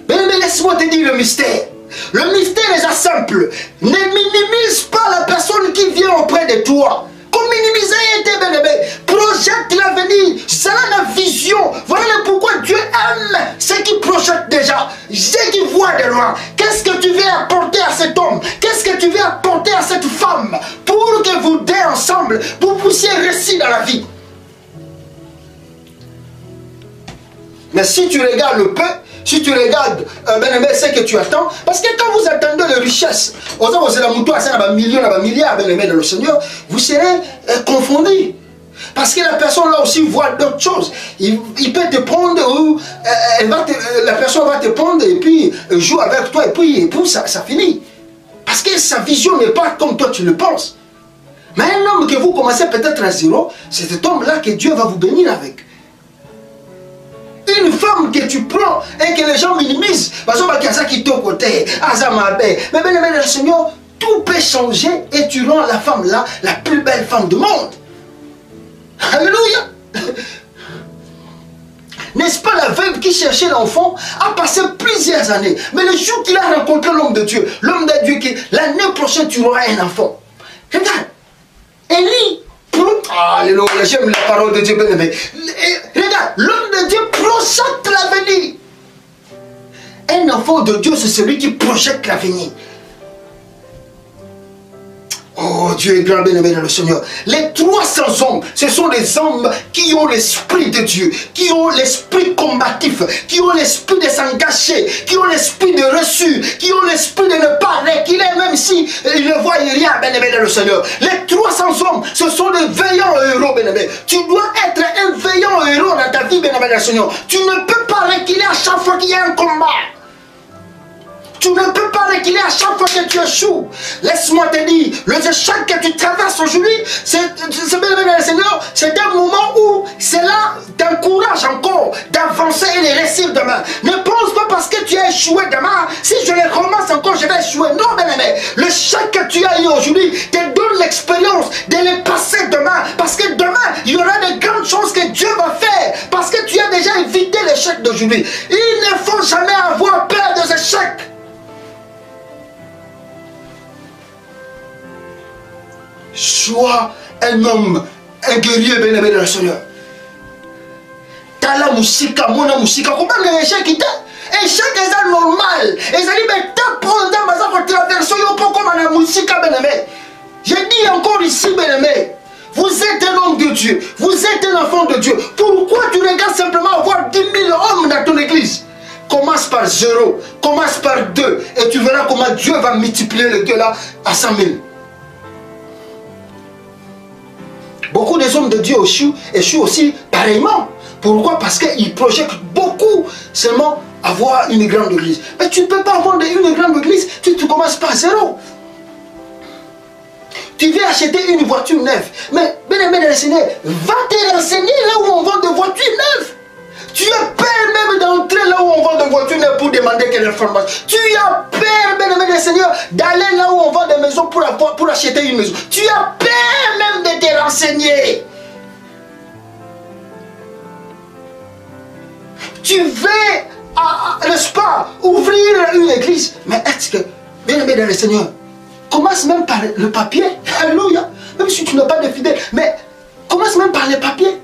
Mais laisse-moi te dire le mystère. Le mystère est simple. Ne minimise pas la personne qui vient auprès de toi. Comme minimiser était bien-aimé. Projette l'avenir. C'est la vision. Voilà pourquoi Dieu aime ceux qui projettent déjà. Ceux qui voient de loin. Qu'est-ce que tu veux apporter à cet homme? Qu'est-ce que tu veux apporter à cette femme? Pour que vous deux ensemble, vous puissiez réussir dans la vie. Mais si tu regardes le peu, si tu regardes ce que tu attends, parce que quand vous attendez les richesses, milliards dans le Seigneur, vous serez confondus. Parce que la personne là aussi voit d'autres choses. Il peut te prendre, ou la personne va te prendre et puis joue avec toi et puis ça finit. Parce que sa vision n'est pas comme toi tu le penses. Mais un homme que vous commencez peut-être à zéro, c'est cet homme-là que Dieu va vous bénir avec. Une femme que tu prends et que les gens minimisent, parce que ça qui est au côté, mais bien le Seigneur, tout peut changer et tu rends la femme là la plus belle femme du monde. Alléluia. N'est-ce pas la veuve qui cherchait l'enfant a passé plusieurs années, mais le jour qu'il a rencontré l'homme de Dieu qui l'année prochaine tu auras un enfant. Regarde, Élie. Alléluia, j'aime la parole de Dieu. Regarde, l'homme de Dieu projette l'avenir. Un enfant de Dieu, c'est celui qui projette l'avenir. Oh, Dieu est grand, bien-aimé dans le Seigneur. Les 300 hommes, ce sont des hommes qui ont l'esprit de Dieu, qui ont l'esprit combatif, qui ont l'esprit de s'engager, qui ont l'esprit de reçu, qui ont l'esprit de ne pas reculer, même si ils ne voient rien, bien-aimé dans le Seigneur. Les 300 hommes, ce sont des veillants héros, bien-aimé. Tu dois être un veillant héros dans ta vie, bien-aimé dans le Seigneur. Tu ne peux pas reculer à chaque fois qu'il y a un combat. Tu ne peux pas reculer à chaque fois que tu échoues. Laisse-moi te dire, le échec que tu traverses aujourd'hui, c'est un moment où cela t'encourage encore d'avancer et de réussir demain. Ne pense pas parce que tu as échoué demain, si je le recommence encore, je vais échouer. Non, bien-aimé, le échec que tu as eu aujourd'hui te donne l'expérience de le passer demain. Parce que demain, il y aura de grandes choses que Dieu va faire. Parce que tu as déjà évité l'échec d'aujourd'hui. Il ne faut jamais avoir peur des échecs. Sois un homme, un guerrier bien-aimé dans le Seigneur. Tala musika, mona musika. Comment les échecs étaient? Échec est normal. Et ça dit, mais t'as pris dans ma zone traversée, yo pas comme la musika bien-aimé. Je dis encore ici bien-aimé. Vous êtes un homme de Dieu. Vous êtes un enfant de Dieu. Pourquoi tu regardes simplement avoir 10 000 hommes dans ton église? Commence par 0, commence par 2. Et tu verras comment Dieu va multiplier le 2 là à 100 000. Beaucoup des hommes de Dieu échouent aussi pareillement. Pourquoi? Parce qu'ils projettent beaucoup seulement avoir une grande église. Mais tu ne peux pas avoir une grande église, tu commences par 0. Tu veux acheter une voiture neuve. Mais bien-aimé dans le Seigneur, va te renseigner là où on vend des voitures neuves. Tu as peur même d'entrer là où on vend des voitures neuves pour demander quelle information. Tu as peur, bien-aimé du Seigneur, d'aller là où on vend des maisons pour acheter une maison. Tu as peur même de te renseigner. Tu veux, n'est-ce pas, ouvrir une église. Mais est-ce que, bien-aimé dans le Seigneur, commence même par le papier. Alléluia. Même si tu n'as pas de fidèles, mais commence même par les papiers.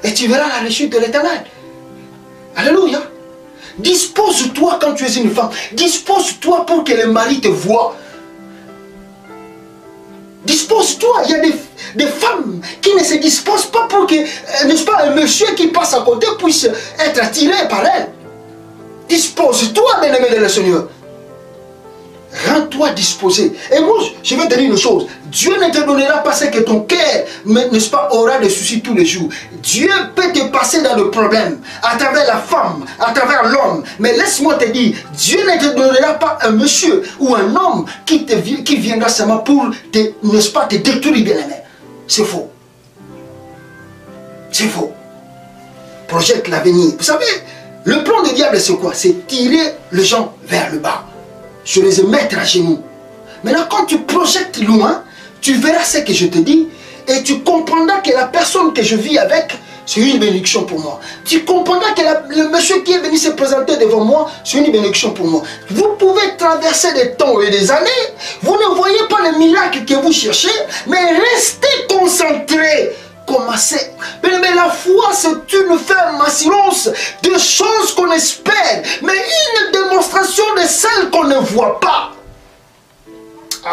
Et tu verras la réussite de l'Éternel. Alléluia. Dispose-toi quand tu es une femme. Dispose-toi pour que le mari te voie. Dispose-toi. Il y a des femmes qui ne se disposent pas pour que, n'est-ce pas, un monsieur qui passe à côté puisse être attiré par elle. Dispose-toi, bien-aimé de le Seigneur. Rends-toi disposé. Et moi, je vais te dire une chose. Dieu ne te donnera pas ce que ton cœur, n'est-ce pas, aura des soucis tous les jours. Dieu peut te passer dans le problème, à travers la femme, à travers l'homme. Mais laisse-moi te dire, Dieu ne te donnera pas un monsieur ou un homme qui viendra seulement pour, n'est-ce pas, te détruire, bien-aimé. C'est faux. C'est faux. Projette l'avenir. Vous savez, le plan du diable, c'est quoi? C'est tirer les gens vers le bas. Je les ai mettre à genoux. Maintenant, quand tu projettes loin, tu verras ce que je te dis et tu comprendras que la personne que je vis avec, c'est une bénédiction pour moi. Tu comprendras que le monsieur qui est venu se présenter devant moi, c'est une bénédiction pour moi. Vous pouvez traverser des temps et des années, vous ne voyez pas le miracle que vous cherchez, mais restez concentrés. Commencez. Mais la foi, c'est une ferme assurance de choses qu'on espère, mais une démonstration de celles qu'on ne voit pas.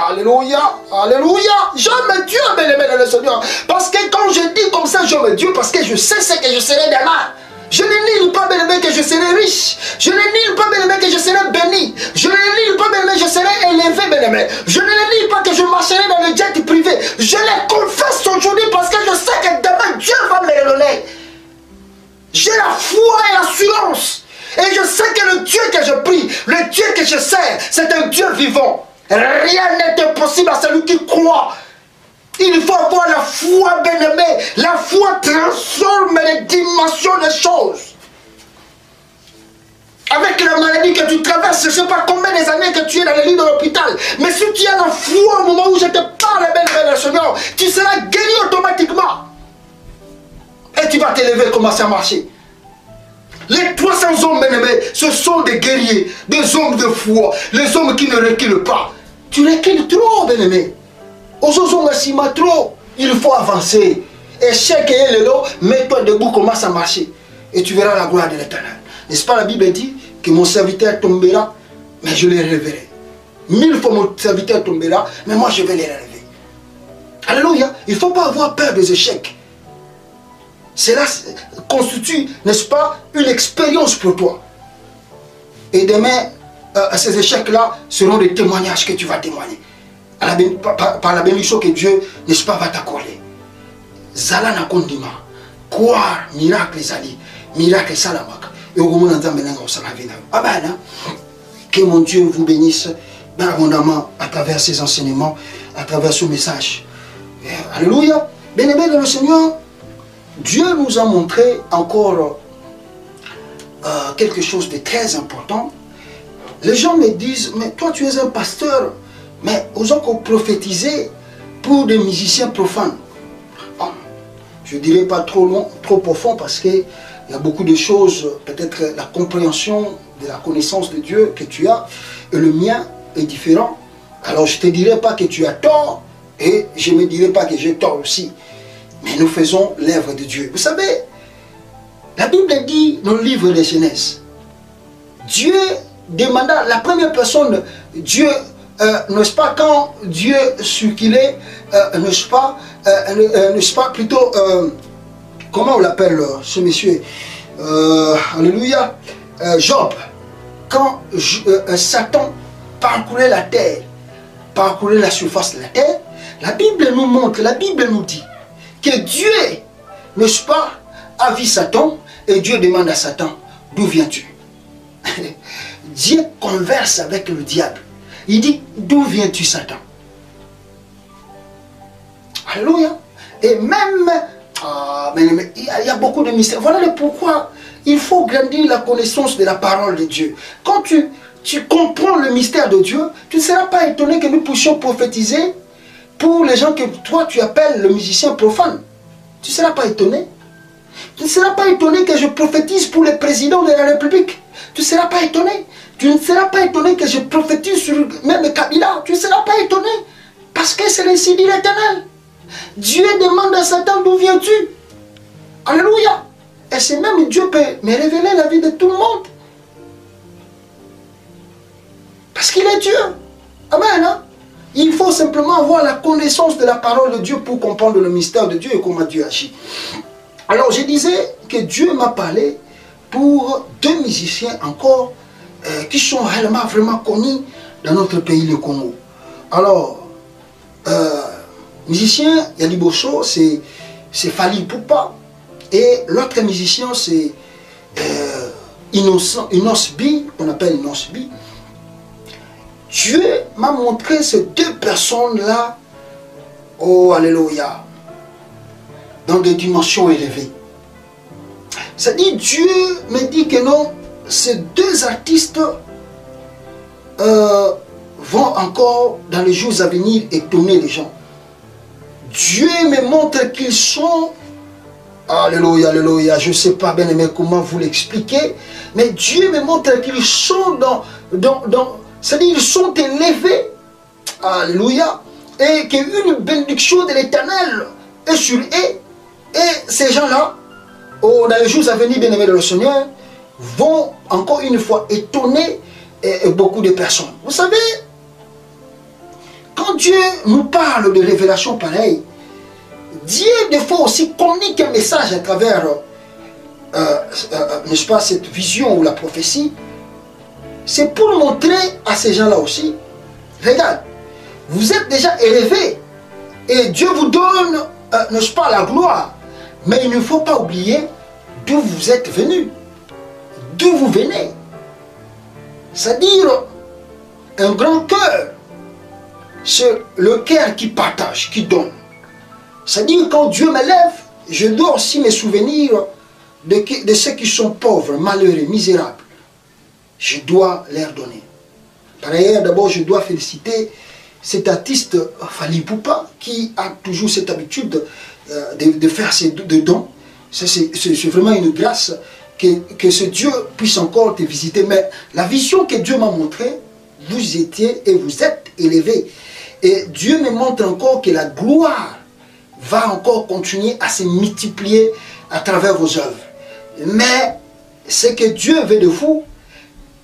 Alléluia, alléluia. J'aime Dieu, bien-aimé dans le Seigneur. Parce que quand je dis comme ça, j'aime Dieu, parce que je sais ce que je serai demain. Je ne nie pas, bien-aimé, que je serai riche. Je ne nie pas, bien-aimé, que je serai béni. Je ne nie pas, bien-aimé, que je serai élevé, bien-aimé. Je ne nie pas que je marcherai dans le jet privé. Je le confesse aujourd'hui parce que je sais que demain, Dieu va me le donner. J'ai la foi et l'assurance. Et je sais que le Dieu que je prie, le Dieu que je sers, c'est un Dieu vivant. Rien n'est impossible à celui qui croit. Il faut avoir la foi, bien-aimé. La foi transforme les dimensions des choses. Avec la maladie que tu traverses, je ne sais pas combien des années que tu es dans le lit de l'hôpital. Mais si tu as la foi au moment où je te parle, bien-aimé, Seigneur, tu seras guéri automatiquement. Et tu vas t'élever, commencer à marcher. Les 300 hommes, bien-aimés, ce sont des guerriers, des hommes de foi, les hommes qui ne reculent pas. Tu recules trop, bien-aimé. Trop. Il faut avancer. Et chaque élément, mets-toi debout, commence à marcher. Et tu verras la gloire de l'Éternel. N'est-ce pas, la Bible dit que mon serviteur tombera, mais je le révélerai. 1000 fois mon serviteur tombera, mais moi je vais les relever. Alléluia. Il ne faut pas avoir peur des échecs. Cela constitue, n'est-ce pas, une expérience pour toi. Et demain, ces échecs-là seront des témoignages que tu vas témoigner. Par la bénédiction que Dieu, n'est-ce pas, va t'accorder. Zala na kondima. Croire, miracle zali. Miracle salamaka. Et au moment où Amen. Que mon Dieu vous bénisse abondamment à travers ces enseignements, à travers ce message. Alléluia. Bien-aimé dans le Seigneur, Dieu nous a montré encore quelque chose de très important. Les gens me disent, mais toi tu es un pasteur, mais osons qu'on prophétiser pour des musiciens profanes. Bon, je ne dirais pas trop long, trop profond parce qu'il y a beaucoup de choses, peut-être la compréhension de la connaissance de Dieu que tu as et le mien est différent. Alors je ne te dirai pas que tu as tort et je ne me dirai pas que j'ai tort aussi. Mais nous faisons l'œuvre de Dieu. Vous savez, la Bible dit dans le livre de Genèse, Dieu demanda, la première personne, Dieu, n'est-ce pas, quand Dieu circulait, n'est-ce pas, plutôt, comment on l'appelle ce monsieur, alléluia, Job, quand Satan parcourait la terre, parcourait la surface de la terre, la Bible nous montre, la Bible nous dit que Dieu, n'est-ce pas, a vu Satan et Dieu demande à Satan, d'où viens-tu? Dieu converse avec le diable. Il dit, d'où viens-tu, Satan? Alléluia. Et même, il y a beaucoup de mystères. Voilà le pourquoi il faut grandir la connaissance de la parole de Dieu. Quand tu comprends le mystère de Dieu, tu ne seras pas étonné que nous puissions prophétiser pour les gens que toi tu appelles le musicien profane. Tu ne seras pas étonné. Tu ne seras pas étonné que je prophétise pour le président de la République. Tu ne seras pas étonné. Tu ne seras pas étonné que je prophétise sur même Kabila. Tu ne seras pas étonné. Parce que c'est ainsi dit l'Éternel. Dieu demande à Satan, d'où viens-tu? Alléluia. Et c'est même Dieu peut me révéler la vie de tout le monde. Parce qu'il est Dieu. Amen. Hein? Il faut simplement avoir la connaissance de la parole de Dieu pour comprendre le mystère de Dieu et comment Dieu agit. Alors je disais que Dieu m'a parlé pour deux musiciens encore qui sont réellement vraiment connus dans notre pays, le Congo. Alors, musicien Yali Bosso, c'est Fali Poupa. Et l'autre musicien, c'est Inos Bi, qu'on appelle Inos Bi. Dieu m'a montré ces deux personnes-là, oh alléluia, dans des dimensions élevées. C'est-à-dire, Dieu me dit que non, ces deux artistes vont encore, dans les jours à venir, étonner les gens. Dieu me montre qu'ils sont, alléluia, alléluia, je ne sais pas bien aimé comment vous l'expliquer, mais Dieu me montre qu'ils sont c'est-à-dire ils sont élevés, alléluia, et qu'une bénédiction de l'Éternel est sur eux, et ces gens-là, dans les jours à venir, bien aimés de le Seigneur, vont encore une fois étonner beaucoup de personnes. Vous savez, quand Dieu nous parle de révélations pareilles, Dieu des fois aussi communique un message à travers, n'est-ce pas, cette vision ou la prophétie. C'est pour montrer à ces gens-là aussi, regarde, vous êtes déjà élevés et Dieu vous donne, n'est-ce pas, la gloire. Mais il ne faut pas oublier d'où vous êtes venus, d'où vous venez. C'est-à-dire, un grand cœur, c'est le cœur qui partage, qui donne. C'est-à-dire, quand Dieu m'élève, je dois aussi me souvenir de ceux qui sont pauvres, malheureux, misérables. Je dois leur donner. Par ailleurs, d'abord, je dois féliciter cet artiste Fali Poupa qui a toujours cette habitude de faire ses dons. C'est vraiment une grâce que ce Dieu puisse encore te visiter. Mais la vision que Dieu m'a montrée, vous étiez et vous êtes élevés. Et Dieu me montre encore que la gloire va encore continuer à se multiplier à travers vos œuvres. Mais ce que Dieu veut de vous,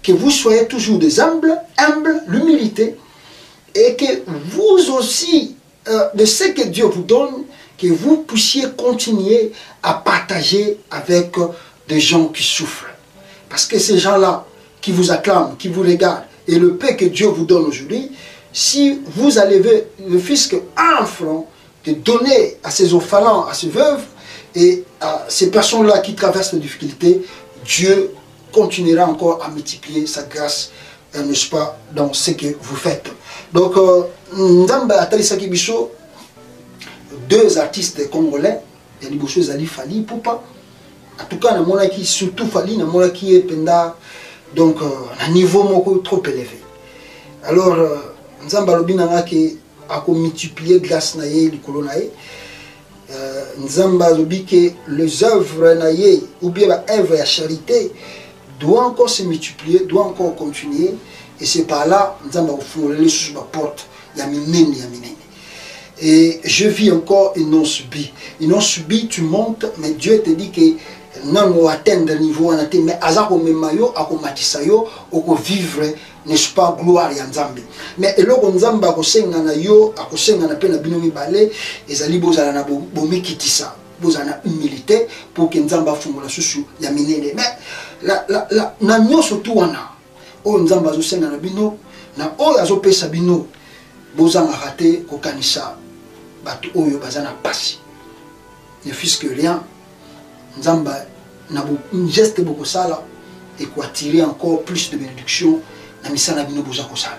que vous soyez toujours des humbles, l'humilité, et que vous aussi, de ce que Dieu vous donne, que vous puissiez continuer à partager avec des gens qui souffrent. Parce que ces gens-là qui vous acclament, qui vous regardent, et le paix que Dieu vous donne aujourd'hui, si vous allez le fisc 1 franc, de donner à ces orphelins, à ces veuves, et à ces personnes-là qui traversent des difficultés, Dieu continuera encore à multiplier sa grâce, n'est-ce pas, dans ce que vous faites. Donc, Nzamba Atalisaki Bicho, 2 artistes congolais, il y a des choses à Fali Poupa. En tout cas, surtout Fali, qui est penda, donc un niveau trop élevé. Alors, Nzamba Lobinanga qui a multiplié grâce naye, likolo naye. Nzamba Lobi que les œuvres naye, ou bien les œuvres de charité, doit encore se multiplier, doit encore continuer. Et c'est par là, Nzamba ouvre sur ma porte, yaminene. Et je vis encore et non subi. Et non subi, tu montes, mais Dieu te dit que non atteindre le niveau, mais azako memayo, ako matisayo, oko vivre, n'est-ce pas, gloire ya Nzambe. Mais eloko Nzamba ako senga na yo, ako senga na pe na bino mibale, ezali bozala na bomi kitisa, bozala na humilité pour que Nzamba fungola susu ya minene. Mais na nyonso tu wana, o Nzamba zo senga na bino, na o azo pesa bino, bozanga raté kokanisa bato oyo bazana pasi. Ne fût-ce que rien, Nzamba na un geste beaucoup sala et pour attirer encore plus de bénédictions na misala bino boza kosala.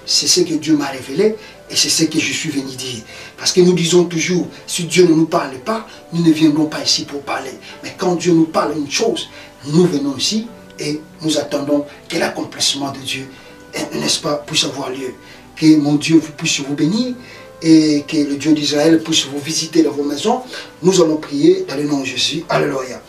C'est ce que Dieu m'a révélé et c'est ce que je suis venu dire. Parce que nous disons toujours, si Dieu ne nous parle pas, nous ne viendrons pas ici pour parler. Mais quand Dieu nous parle une chose, nous venons ici et nous attendons que l'accomplissement de Dieu, n'est-ce pas, puisse avoir lieu. Que mon Dieu puisse vous bénir et que le Dieu d'Israël puisse vous visiter dans vos maisons. Nous allons prier dans le nom de Jésus. Alléluia.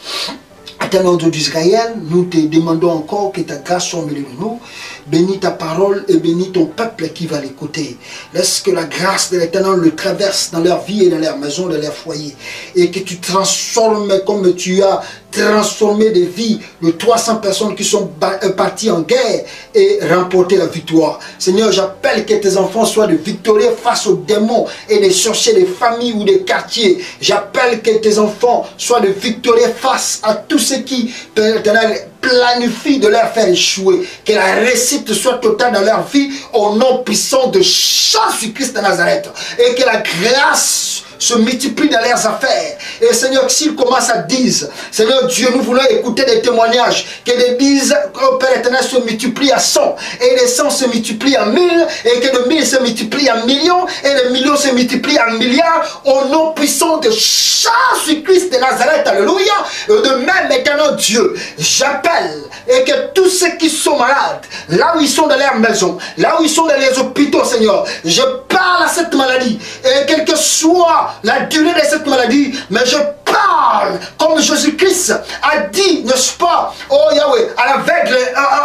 Éternel Dieu d'Israël, nous te demandons encore que ta grâce soit au milieu de nous. Bénis ta parole et bénis ton peuple qui va l'écouter. Laisse que la grâce de l'Éternel le traverse dans leur vie et dans leur maison, dans leur foyer. Et que tu transformes comme tu as transformé des vies de 300 personnes qui sont parties en guerre et remporté la victoire. Seigneur, j'appelle que tes enfants soient de victorieux face aux démons et des sorciers des familles ou des quartiers. J'appelle que tes enfants soient de victorieux face à tous ceux qui planifient de leur faire échouer. Que la réussite soit totale dans leur vie au nom puissant de Jésus-Christ de Nazareth. Et que la grâce se multiplient dans leurs affaires. Et Seigneur, s'ils commencent à dire, Seigneur Dieu, nous voulons écouter des témoignages, que les 10, oh Père éternel, se multiplient à 100, et les 100 se multiplient à 1000, et que le 1000 se multiplie à millions, et les millions se multiplient à milliards, au nom puissant de Jésus-Christ de Nazareth, alléluia. De même, éternel Dieu, j'appelle, et que tous ceux qui sont malades, là où ils sont dans leur maison, là où ils sont dans les hôpitaux, Seigneur, je parle à cette maladie, et quel que soit la durée de cette maladie, mais je parle comme Jésus-Christ a dit, n'est-ce pas, oh Yahweh, à l'aveugle,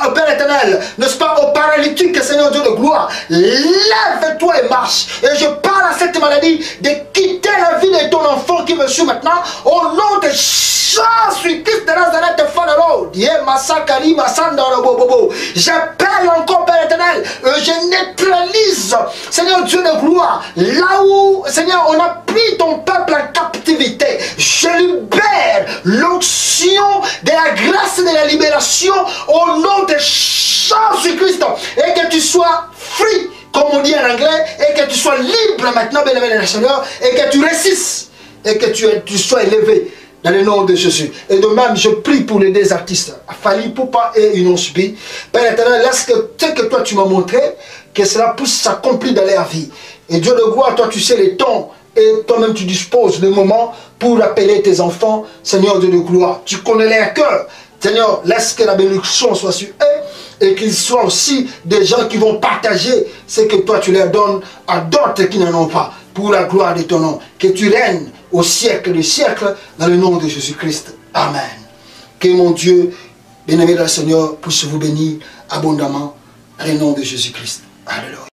au Père éternel, n'est-ce pas, au paralytique, Seigneur Dieu de gloire, lève-toi et marche. Et je parle à cette maladie de quitter la vie de ton enfant qui me suit maintenant, au nom de Jésus-Christ de Nazareth, j'appelle encore, Père éternel, je neutralise, Seigneur Dieu de gloire, là où, Seigneur, on a pris ton peuple en captivité, je libère l'onction de la grâce et de la libération au nom de Jésus-Christ, et que tu sois free, comme on dit en anglais, et que tu sois libre maintenant, bien-aimé Seigneur, et que tu réussisses, et que tu sois élevé dans le nom de Jésus. Et de même, je prie pour les 2 artistes, Fali Poupa et Inosbi. Père éternel, laisse que ce que toi tu m'as montré, que cela puisse s'accomplir dans leur vie. Et Dieu de gloire, toi tu sais les temps, et toi-même tu disposes le moment pour appeler tes enfants, Seigneur Dieu de gloire. Tu connais leur cœur. Seigneur, laisse que la bénédiction soit sur eux et qu'ils soient aussi des gens qui vont partager ce que toi tu leur donnes à d'autres qui n'en ont pas, pour la gloire de ton nom. Que tu règnes au siècle des siècles dans le nom de Jésus-Christ. Amen. Que mon Dieu, bien-aimé le Seigneur, puisse vous bénir abondamment dans le nom de Jésus-Christ. Alléluia.